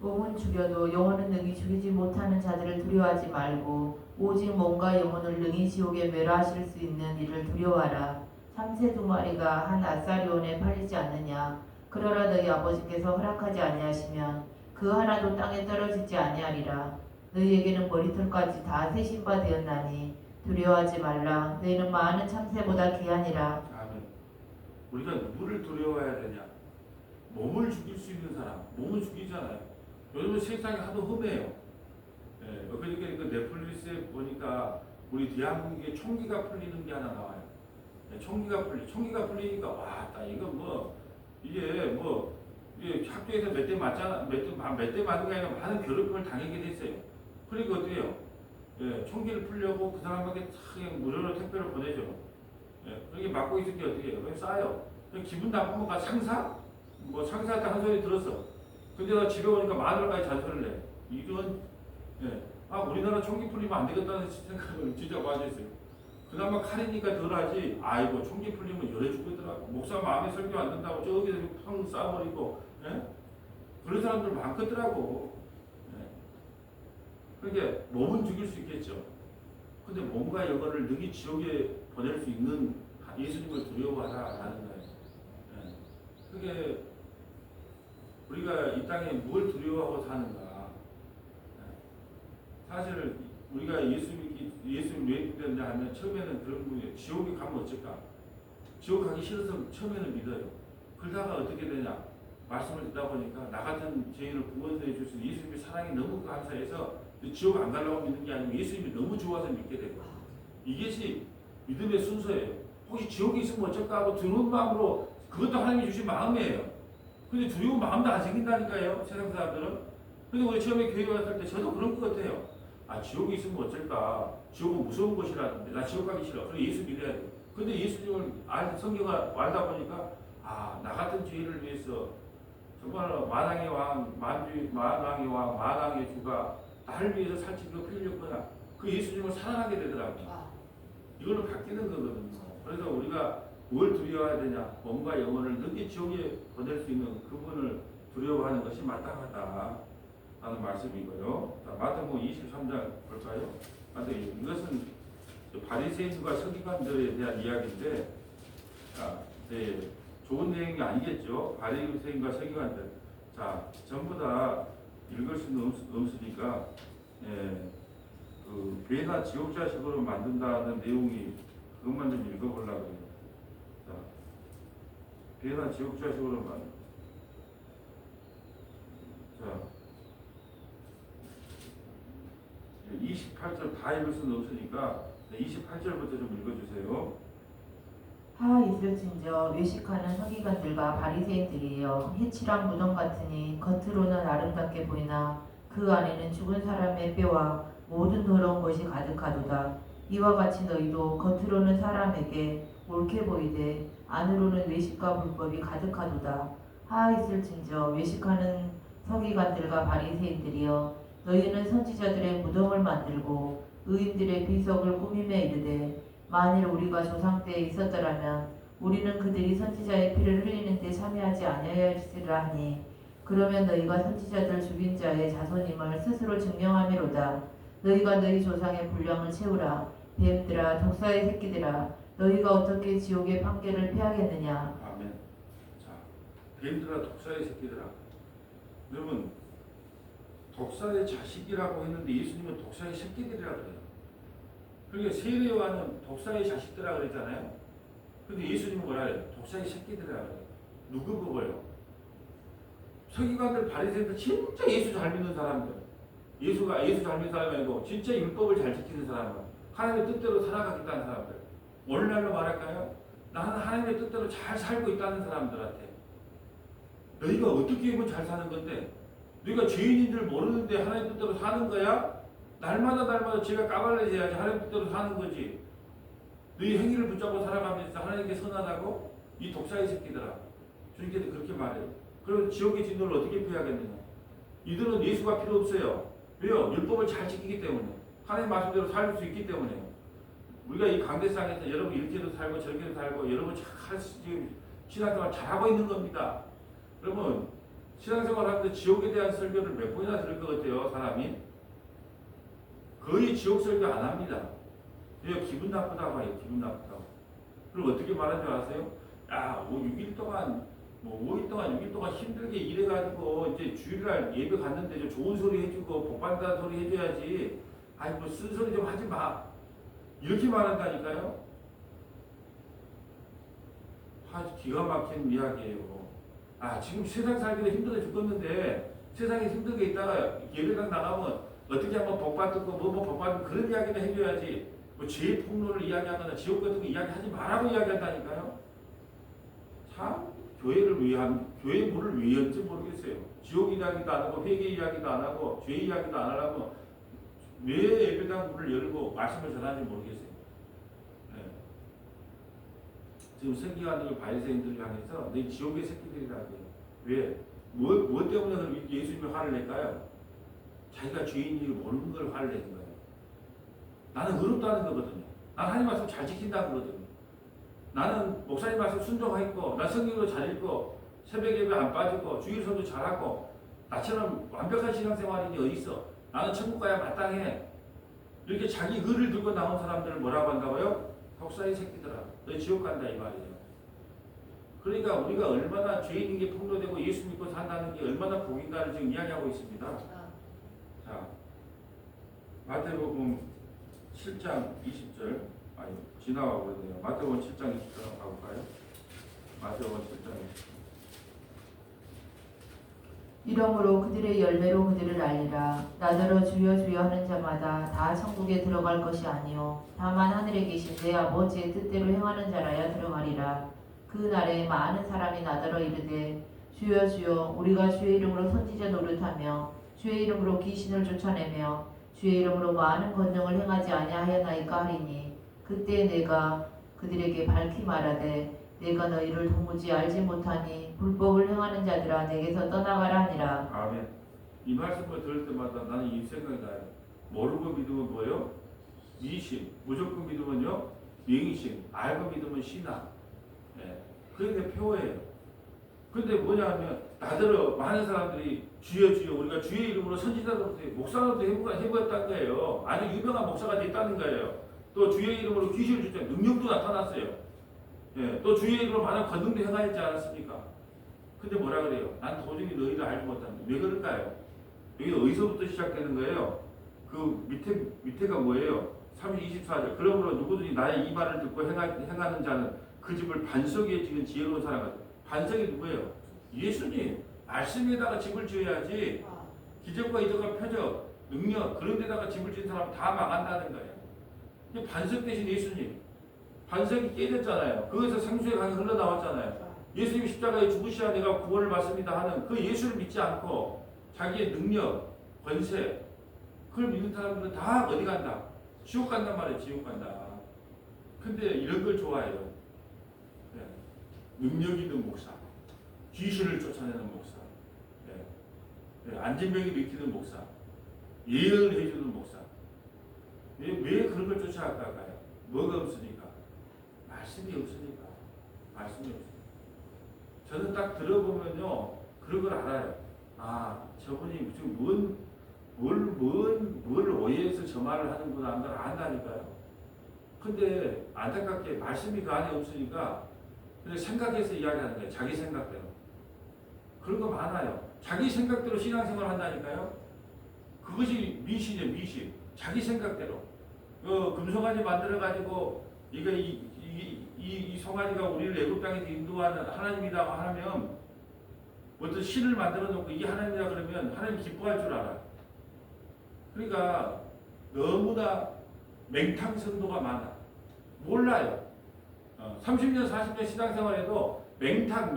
몸은 죽여도 영혼은 능히 죽이지 못하는 자들을 두려워하지 말고 오직 몸과 영혼을 능히 지옥에 멸하실 수 있는 이를 두려워하라. 참새 2마리가 한 아사리온에 팔리지 않느냐. 그러나 너희 아버지께서 허락하지 아니하시면 그 하나도 땅에 떨어지지 아니하리라. 너희에게는 머리털까지 다 세신 바 되었나니 두려워하지 말라. 너희는 많은 참새보다 귀하니라. 아멘. 우리가 누구를 두려워해야 되냐? 몸을 죽일 수 있는 사람, 몸을 죽이잖아요. 요즘은 세상이 하도 험해요. 예, 그러니까 그 넷플릭스에 보니까 우리 대한민국에 총기가 풀리는 게 하나 나와요. 예, 총기가 풀리니까 와, 나 이거 뭐 이게 학교에서 몇 대 맞잖아, 몇 대 맞은 게 아니라 많은 괴롭힘을 당하게 됐어요. 그러니까 어때요? 예, 총기를 풀려고 그 사람에게 그냥 무료로 택배를 보내죠. 예, 그렇게 맞고 있을 게 어떻게 해요? 그냥 싸요. 기분 나쁘면 가 상사? 상사한테 한 소리 들었어. 근데 나 집에 오니까 마누라까지 잔소리를 내. 이건, 예. 우리나라 총기 풀리면 안 되겠다는 생각을 진짜 많이 했어요. 그나마 칼이니까 덜 하지. 아이고, 총기 풀리면 열해 죽겠더라고. 목사 마음에 설교 안 된다고 저기서 팡 쏴버리고, 예? 그런 사람들 많겠더라고. 예. 그러니까 몸은 죽일 수 있겠죠. 근데 몸과 영혼을 능히 지옥에 보낼 수 있는 예수님을 두려워하라라는 거예요. 예. 그게 우리가 이 땅에 뭘 두려워하고 사는가? 사실 우리가 예수님 왜 믿었냐 하면 처음에는 그런 분이에요. 지옥에 가면 어쩔까? 지옥 가기 싫어서 처음에는 믿어요. 그러다가 어떻게 되냐? 말씀을 듣다 보니까 나 같은 죄인을 구원해 주신 예수님의 사랑이 너무 감사해서 지옥 안 가려고 믿는 게 아니고 예수님이 너무 좋아서 믿게 되고 이것이 믿음의 순서예요. 혹시 지옥에 있으면 어쩔까 하고 두려운 마음으로 그것도 하나님이 주신 마음이에요. 근데 두려운 마음도 안 생긴다니까요, 세상 사람들은. 근데 우리 처음에 교회 왔을 때 저도 그런 것 같아요. 지옥에 있으면 어쩔까? 지옥은 무서운 곳이라는데 나 지옥 가기 싫어. 그래 예수 믿어야 돼. 근데 예수님을 성경을 알다 보니까 나 같은 죄인을 위해서 정말 만왕의 왕, 만왕의 왕, 만왕의 주가 나를 위해서 살찌고 피 흘렸구나. 그 예수님을 사랑하게 되더라고요. 이거는 바뀌는 거거든요. 그래서 우리가 뭘 두려워해야 되냐? 몸과 영혼을 능히 지옥에 보낼 수 있는 그분을 두려워하는 것이 마땅하다 하는 말씀이고요. 자, 마태복음 23장 볼까요? 이것은 바리새인과 서기관들에 대한 이야기인데, 좋은 내용이 아니겠죠. 바리새인과 서기관들. 자, 전부 다 읽을 수는 없으니까, 죄나 지옥자식으로 만든다는 내용이 그것만 좀 읽어보려고 해요. 자, 죄나 지옥자식으로 자, 28절 다 읽을 수는 없으니까 28절부터 좀 읽어주세요. 있을진저 외식하는 서기관들과 바리새인들이여 해칠한 무덤 같으니 겉으로는 아름답게 보이나 그 안에는 죽은 사람의 뼈와 모든 더러운 것이 가득하도다. 이와 같이 너희도 겉으로는 사람에게 옳게 보이되 안으로는 외식과 불법이 가득하도다. 있을진저 외식하는 서기관들과 바리새인들이여 너희는 선지자들의 무덤을 만들고 의인들의 비석을 꾸미며 이르되 만일 우리가 조상 때에 있었더라면 우리는 그들이 선지자의 피를 흘리는 데 참여하지 아니하였으리라 하니 그러면 너희가 선지자들 죽인 자의 자손임을 스스로 증명하미로다. 너희가 너희 조상의 분량을 채우라. 뱀들아 독사의 새끼들아 너희가 어떻게 지옥의 판결을 피하겠느냐. 아멘. 자, 뱀들아 독사의 새끼들아. 여러분 독사의 자식이라고 했는데 예수님은 독사의 새끼들이라고 해요. 그러니까 세례요한은 독사의 자식들이라고 그랬잖아요. 근데 예수님은 뭐라 해요? 독사의 새끼들이라고 해요. 누구 보고요? 서기관들 바리새인들 진짜 예수 잘 믿는 사람들. 예수 잘 믿는 사람이 아니고 진짜 율법을 잘 지키는 사람들. 하나님의 뜻대로 살아가겠다는 사람들. 오늘날로 말할까요? 나는 하나님의 뜻대로 잘 살고 있다는 사람들한테 너희가 어떻게 하면 잘 사는 건데 너희가 죄인인 줄 모르는데 하나님 뜻대로 사는 거야? 날마다 죄가 까발려져야지 하나님 뜻대로 사는 거지. 너희 행위를 붙잡고 살아가면서 하나님께 선하다고? 이 독사의 새끼들아. 주님께서 그렇게 말해요. 그럼 지옥의 진노를 어떻게 피하겠느냐? 이들은 예수가 필요 없어요. 왜요? 율법을 잘 지키기 때문에. 하나님 말씀대로 살 수 있기 때문에. 우리가 이 강대상에서 여러분 이렇게도 살고 저렇게도 살고 여러분 지금 신앙생활 잘하고 있는 겁니다. 여러분 신앙생활 하면서 지옥에 대한 설교를 몇 번이나 들을 것 같아요, 사람이? 거의 지옥 설교 안 합니다. 그냥 기분 나쁘다고 해요, 기분 나쁘다고. 그리고 어떻게 말하는 줄 아세요? 야, 6일 동안, 5일 동안, 6일 동안 힘들게 일해가지고, 이제 주일날 예배 갔는데 좀 좋은 소리 해주고, 복 받는다는 소리 해줘야지. 아니, 뭐 쓴소리 좀 하지 마. 이렇게 말한다니까요? 아주 기가 막힌 이야기예요. 아, 지금 세상 살기도 힘들어 죽겠는데, 세상에 힘들게 있다가 예배당 나가면 어떻게 한번 복 받고, 복 받는 그런 이야기는 해줘야지. 뭐 죄의 폭로를 이야기하거나 지옥 같은 거 이야기하지 말라고 이야기한다니까요. 참 교회를 위한 교회 물을 왜 연지 모르겠어요. 지옥 이야기도 안 하고 회개 이야기도 안 하고 죄 이야기도 안 하려고 왜 예배당 문을 열고 말씀을 전하는지 모르겠어요. 네. 지금 성경하는 바리새인들을 향해서 내 지옥의 새끼들이라고 해요. 왜? 뭐 때문에 그럼 예수님이 화를 낼까요? 자기가 죄인이 모르는 걸 화를 내는 거예요. 나는 의롭다는 거거든요. 난 하나님 말씀 잘 지킨다는 거거든요. 나는 목사님 말씀 순종하고, 난 성경도 잘 읽고, 새벽 예배 안 빠지고, 주일선도 잘하고, 나처럼 완벽한 신앙생활이 어디 있어? 나는 천국 가야 마땅해. 이렇게 자기 의를 들고 나온 사람들을 뭐라고 한다고요? 독사의 새끼들아, 너 지옥 간다 이 말이에요. 그러니까 우리가 얼마나 죄인인 게 폭로되고 예수 믿고 산다는 게 얼마나 복인가를 지금 이야기하고 있습니다. 자, 마태복음 7장 20절, 아니 지나가고 있네요. 마태복음 7장 20절 가볼까요? 마태복음 7장 20절. 이러므로 그들의 열매로 그들을 알리라. 나더러 주여 주여 하는 자마다 다 천국에 들어갈 것이 아니요 다만 하늘에 계신 내 아버지의 뜻대로 행하는 자라야 들어가리라. 그 날에 많은 사람이 나더러 이르되 주여 주여 우리가 주의 이름으로 선지자 노릇하며 주의 이름으로 귀신을 쫓아내며 주의 이름으로 많은 권능을 행하지 아니하였나이까 하리니 그때 내가 그들에게 밝히 말하되 내가 너희를 도무지 알지 못하니 불법을 행하는 자들아 내게서 떠나가라 하니라. 아멘. 이 말씀을 들을 때마다 나는 이 생각이 나요. 모르고 믿으면 뭐예요? 미신. 무조건 믿으면요? 맹신. 알고 믿으면 신앙. 예. 그게 내 표어예요. 근데 뭐냐면 나더러 많은 사람들이 주여 주여 우리가 주의 이름으로 선지자도 목사도 해보았다는 거예요. 아주 유명한 목사가 됐다는 거예요. 또 주의 이름으로 귀신을 쫓아 능력도 나타났어요. 예, 또 주의 이름으로 많은 권능도 행하였지 않았습니까? 근데 뭐라 그래요? 난 도저히 너희를 알지 못한다. 왜 그럴까요? 여기 어디서부터 시작되는 거예요? 그 밑에가 뭐예요? 24절. 그러므로 누구든지 나의 이 말을 듣고 행하는 자는 그 집을 반석에 지은 지혜로운 사람 같아요. 반석이 누구예요? 예수님. 말씀에다가 집을 지어야지. 기적과 이적과 표적, 능력 그런 데다가 집을 지은 사람 다 망한다는 거예요. 반석 대신 예수님. 반석이 깨졌잖아요. 거기서 생수의 강이 흘러나왔잖아요. 예수님이 십자가에 죽으셔야 내가 구원을 받습니다 하는 그 예수를 믿지 않고 자기의 능력, 권세 그걸 믿는 사람들은 다 어디 간다? 지옥 간단 말이에요. 지옥 간다. 근데 이런 걸 좋아해요. 네. 능력 있는 목사, 귀신을 쫓아내는 목사, 네. 네. 안진병이 일으키는 목사, 예언을 해주는 목사. 왜 그런 걸 쫓아갈까요? 뭐가 없으니까? 말씀이 없으니까. 말씀이 없으니까. 저는 딱 들어보면요, 그런 걸 알아요. 아, 저분이 지금 뭘 오해해서 저 말을 하는구나 하는 걸 안다니까요. 근데 안타깝게 말씀이 그 안에 없으니까 그냥 생각해서 이야기하는 거예요. 자기 생각대로. 그런 거 많아요. 자기 생각대로 신앙생활 한다니까요. 그것이 미신이에요, 미신. 자기 생각대로. 금송아지 만들어가지고 이 송아지가 우리를 애굽 땅에서 인도하는 하나님이라고 하면 어떤 신을 만들어 놓고 이게 하나님이라 그러면 하나님 기뻐할 줄 알아. 그러니까 너무나 맹탕 성도가 많아. 몰라요. 30년 40년 신앙생활에도 맹탕.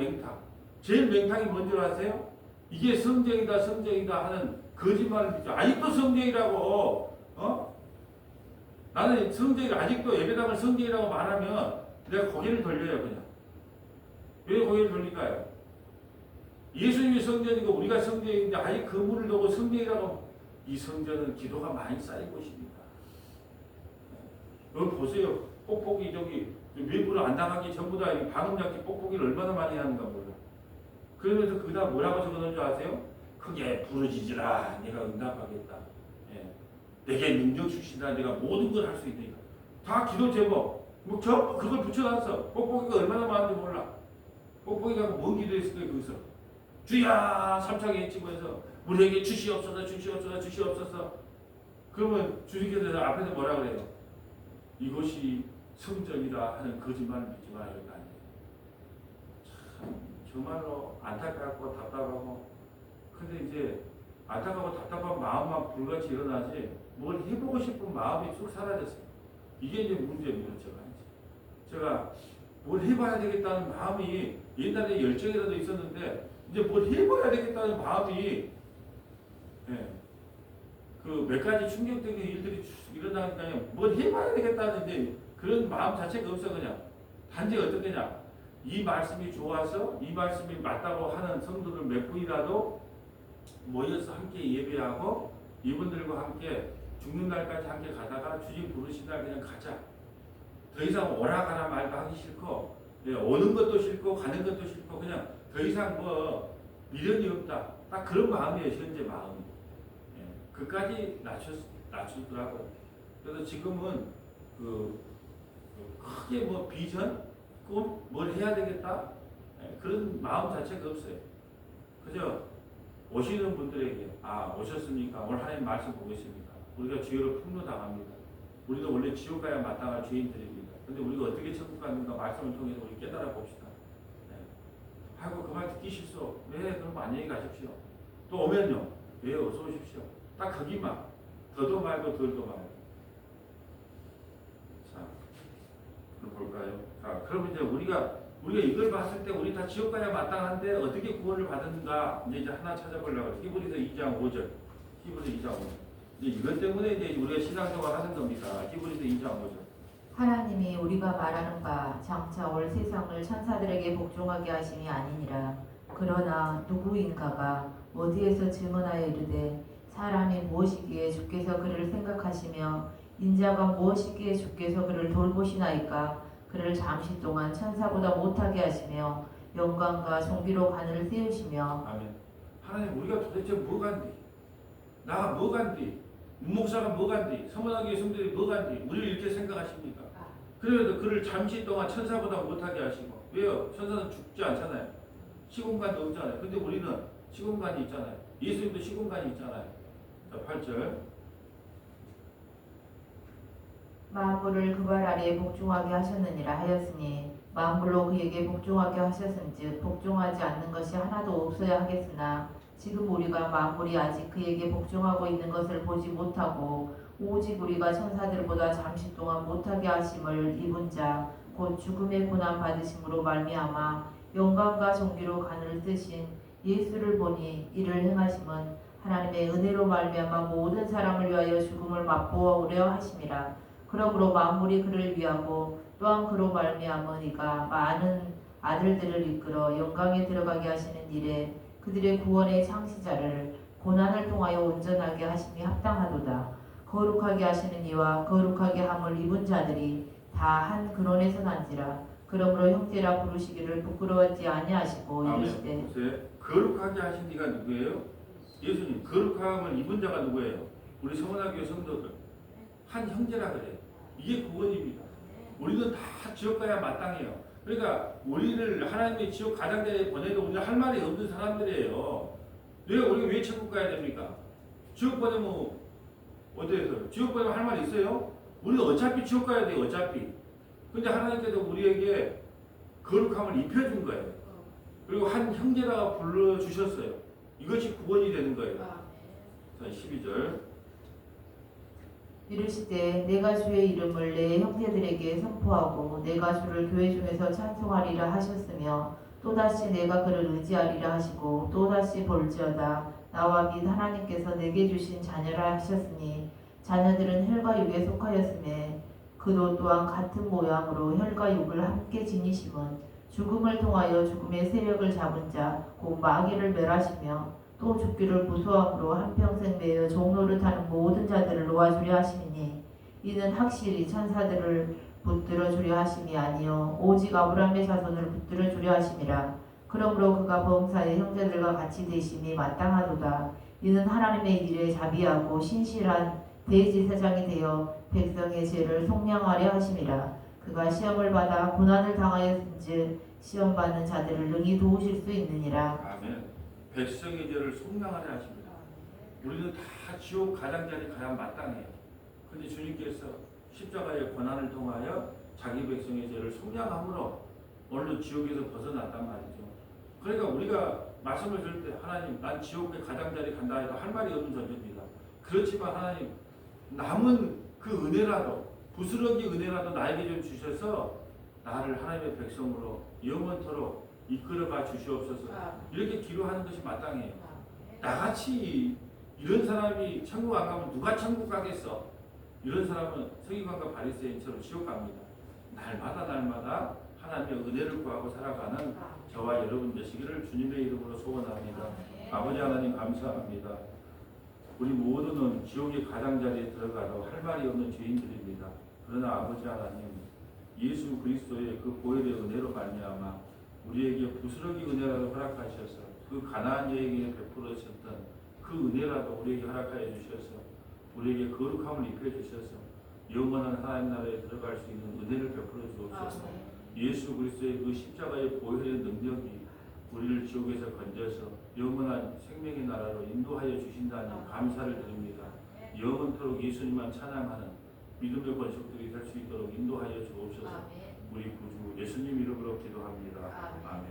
제일 맹탕이 뭔지 아세요? 이게 성경이다 하는 거짓말을 믿죠. 아직도 성경이라고 나는 성경이 아직도 예배당을 성경이라고 말하면 내가 고개를 돌려요. 그냥. 왜 고개를 돌릴까요? 예수님이 성전이고 우리가 성전인데 아직 그물을 두고 성전이라고. 이 성전은 기도가 많이 쌓인 곳입니다. 여기 보세요. 뽁뽁이 저기 외부를 안 나가기 전부 다 방음약기 뽁뽁이를 얼마나 많이 하는가 몰라. 그러면서 그다 뭐라고 적어놓은 줄 아세요? 크게 부르짖으라 내가 응답하겠다. 예. 내게 능력 주시다 내가 모든 걸 할 수 있으니까. 다 기도 제목 뭐 전부 그걸 붙여놨어. 뽁뽁이가 얼마나 많은지 몰라. 뽁뽁이가 뭔 기도했을까요? 거기서 주야 삼창에 외치면서 우리에게 주시옵소서 주시옵소서 주시옵소서. 그러면 주님께서 앞에서 뭐라 그래요? 이것이 성전이라 하는 거짓말 믿지 마라 이런 거 아니에요. 참 정말로 안타깝고 답답하고. 근데 이제 안타깝고 답답한 마음만 불같이 일어나지 뭘 해보고 싶은 마음이 쑥 사라졌어요. 이게 이제 문제입니다. 제가 뭘 해봐야 되겠다는 마음이 옛날에 열정이라도 있었는데 이제 뭘 해봐야 되겠다는 마음이 예, 그 몇 가지 충격적인 일들이 일어나니까 뭘 해봐야 되겠다는 이제 그런 마음 자체가 없어. 그냥 단지 어떻게냐 이 말씀이 좋아서 이 말씀이 맞다고 하는 성도들 몇 분이라도 모여서 함께 예배하고 이분들과 함께 죽는 날까지 함께 가다가 주님 부르신 날 그냥 가자. 더 이상 오라 가라 말도 하기 싫고 예, 오는 것도 싫고 가는 것도 싫고 그냥 더 이상 뭐 미련이 없다. 딱 그런 마음이에요. 현재 마음이. 예, 그까지 낮추더라고요. 그래서 지금은 크게 뭐 비전, 꿈, 뭘 해야 되겠다 예, 그런 마음 자체가 없어요. 그저 오시는 분들에게 오셨습니까? 오늘 하나님 말씀 보고 있습니까? 우리가 죄로 풍노당합니다. 우리도 원래 지옥 가야 마땅한 죄인들입니다. 근데 우리가 어떻게 천국 가는가 말씀을 통해서 우리 깨달아 봅시다. 네. 하고 그 말 듣기 싫소. 네, 그럼 안녕히 가십시오. 또 오면요. 네, 어서 오십시오. 딱 거기만. 더도 말고 덜도 말고. 자, 그럼 볼까요? 자, 그럼 이제 우리가 이걸 봤을 때 우리 다 지옥 가야 마땅한데 어떻게 구원을 받았는가 이제 하나 찾아보려고 히브리서 2장 5절. 히브리서 2장 5절. 이제 이것 때문에 이제 우리가 신앙생활 하는 겁니다. 히브리서 2장 5절. 하나님이 우리가 말하는 바 장차 올 세상을 천사들에게 복종하게 하심이 아니니라. 그러나 누구인가가 어디에서 증언하여 이르되 사람이 무엇이기에 주께서 그를 생각하시며 인자가 무엇이기에 주께서 그를 돌보시나이까. 그를 잠시 동안 천사보다 못하게 하시며 영광과 존귀로 하늘을 띄우시며. 아멘. 하나님 우리가 도대체 뭐간디? 나가 뭐간디? 목사가 뭐간디? 서문학교의 성도들이 뭐간디? 우리를 이렇게 생각하십니까? 그래도 그를 잠시 동안 천사보다 못하게 하시고. 왜요? 천사는 죽지 않잖아요. 시공간도 없잖아요. 근데 우리는 시공간이 있잖아요. 예수님도 시공간이 있잖아요. 자, 8절. 만물을 그 발 아래에 복종하게 하셨느니라 하였으니 만물로 그에게 복종하게 하셨은즉 복종하지 않는 것이 하나도 없어야 하겠으나 지금 우리가 만물이 아직 그에게 복종하고 있는 것을 보지 못하고 오직 우리가 천사들보다 잠시 동안 못하게 하심을 입은 자 곧 죽음의 고난 받으심으로 말미암아 영광과 존귀로 가늘을 뜨신 예수를 보니 이를 행하심은 하나님의 은혜로 말미암아 모든 사람을 위하여 죽음을 맛보으려 하심이라. 그러므로 만물이 그를 위하고 또한 그로 말미암은 이가 많은 아들들을 이끌어 영광에 들어가게 하시는 일에 그들의 구원의 창시자를 고난을 통하여 온전하게 하심이 합당하도다. 거룩하게 하시는 이와 거룩하게 함을 입은 자들이 다 한 근원에서 난지라. 그러므로 형제라 부르시기를 부끄러워하지 아니하시고 이르시되. 보세요. 거룩하게 하신 이가 누구예요? 예수님. 거룩함을 입은 자가 누구예요? 우리 서문학교 성도들. 한 형제라 그래요. 이게 구원입니다. 우리는 다 지옥 가야 마땅해요. 그러니까 우리를 하나님의 지옥 가장자리에 보내도 우리는 할 말이 없는 사람들이에요. 우리가 왜 천국 가야 됩니까? 지옥 보내면 어디에서? 지옥 보내면 할 말이 있어요? 우리는 어차피 지옥 가야 돼요. 어차피. 근데 하나님께서 우리에게 거룩함을 입혀준 거예요. 그리고 한 형제라고 불러주셨어요. 이것이 구원이 되는 거예요. 자, 12절. 이르시되 내가 주의 이름을 내 형제들에게 선포하고 내가 주를 교회 중에서 찬송하리라 하셨으며 또다시 내가 그를 의지하리라 하시고 또다시 볼지어다 나와 및 하나님께서 내게 주신 자녀라 하셨으니 자녀들은 혈과 육에 속하였음에 그도 또한 같은 모양으로 혈과 육을 함께 지니심은 죽음을 통하여 죽음의 세력을 잡은 자 곧 마귀를 멸하시며 또 죽기를 무수함으로 한평생 매여 종노릇하는 모든 자들을 놓아주려 하심이니 이는 확실히 천사들을 붙들어 주려 하심이 아니요 오직 아브라함의 자손을 붙들어 주려 하심이라. 그러므로 그가 범사의 형제들과 같이 되심이 마땅하도다. 이는 하나님의 일에 자비하고 신실한 대제사장이 되어 백성의 죄를 속량하려 하심이라. 그가 시험을 받아 고난을 당하였은즉 시험 받는 자들을 능히 도우실 수 있느니라. 아멘. 백성의 죄를 속량하려 하십니다. 우리는 다 지옥 가장자리 가야 마땅해요. 근데 주님께서 십자가의 고난을 통하여 자기 백성의 죄를 속량함으로 오늘도 지옥에서 벗어났단 말이죠. 그러니까 우리가 말씀을 들을 때 하나님 난 지옥의 가장자리 간다 해도 할 말이 없는 존재입니다. 그렇지만 하나님 남은 그 은혜라도 부스러기 은혜라도 나에게 좀 주셔서 나를 하나님의 백성으로 영원토록 이끌어가 주시옵소서. 이렇게 기도하는 것이 마땅해요. 나같이 이런 사람이 천국 안 가면 누가 천국 가겠어? 이런 사람은 서기관과 바리새인처럼 지옥 갑니다. 날마다 하나님의 은혜를 구하고 살아가는 저와 여러분 되시기를 주님의 이름으로 소원합니다. 아버지 하나님 감사합니다. 우리 모두는 지옥의 가장자리에 들어가도 할 말이 없는 죄인들입니다. 그러나 아버지 하나님 예수 그리스도의 그 보혈의 은혜로 말미암아 우리에게 부스러기 은혜라도 허락하셔서 그 가나안 여행에 베풀으셨던 그 은혜라도 우리에게 허락하여 주셔서 우리에게 거룩함을 입혀 주셔서 영원한 하나님 나라에 들어갈 수 있는 은혜를 베풀어 주옵소서. 예수 그리스도의 그 십자가의 보혈의 능력이 우리를 지옥에서 건져서 영원한 생명의 나라로 인도하여 주신다는 감사를 드립니다. 영원토록 예수님만 찬양하는 믿음의 권속들이 될 수 있도록 인도하여 주옵소서. 우리 구주 예수님 이름으로 기도합니다. 아멘.